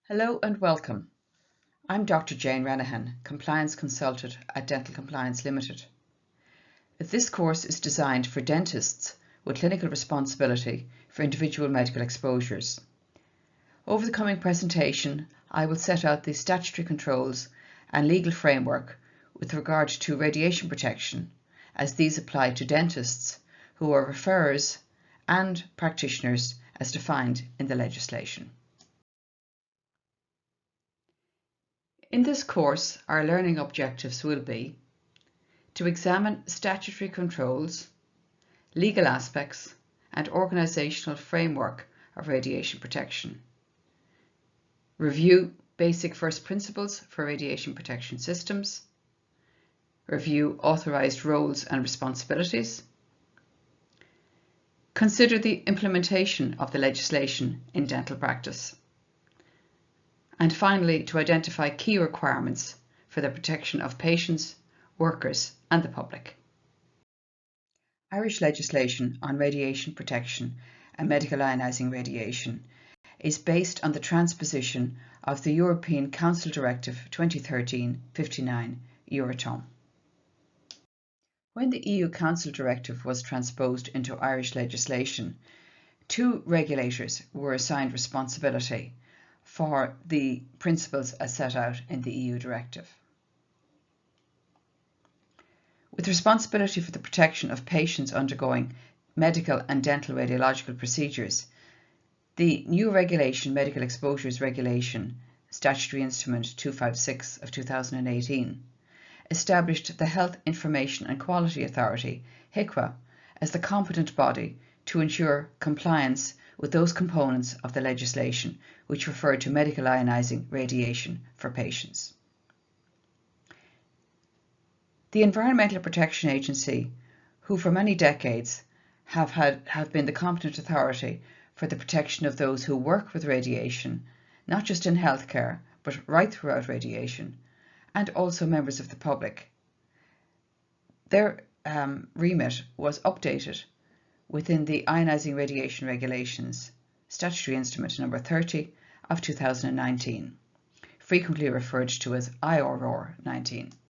Hello and welcome. I'm Dr. Jane Renahan, Compliance Consultant at Dental Compliance Limited. This course is designed for dentists with clinical responsibility for individual medical exposures. Over the coming presentation, I will set out the statutory controls and legal framework with regard to radiation protection, as these apply to dentists who are referrers and practitioners as defined in the legislation. In this course, our learning objectives will be to examine statutory controls, legal aspects, and organisational framework of radiation protection, review basic first principles for radiation protection systems, review authorised roles and responsibilities, consider the implementation of the legislation in dental practice, and finally, to identify key requirements for the protection of patients, workers, and the public. Irish legislation on radiation protection and medical ionising radiation is based on the transposition of the European Council Directive 2013-59 Euratom. When the EU Council Directive was transposed into Irish legislation, two regulators were assigned responsibility for the principles as set out in the EU directive. With responsibility for the protection of patients undergoing medical and dental radiological procedures, the new regulation, Medical Exposures Regulation, Statutory Instrument 256 of 2018, established the Health Information and Quality Authority, HIQA, as the competent body to ensure compliance with those components of the legislation which refer to medical ionising radiation for patients. The Environmental Protection Agency, who for many decades have been the competent authority for the protection of those who work with radiation, not just in healthcare, but right throughout radiation, and also members of the public. Their remit was updated within the Ionising Radiation Regulations, Statutory Instrument number 30 of 2019, frequently referred to as IRR 19.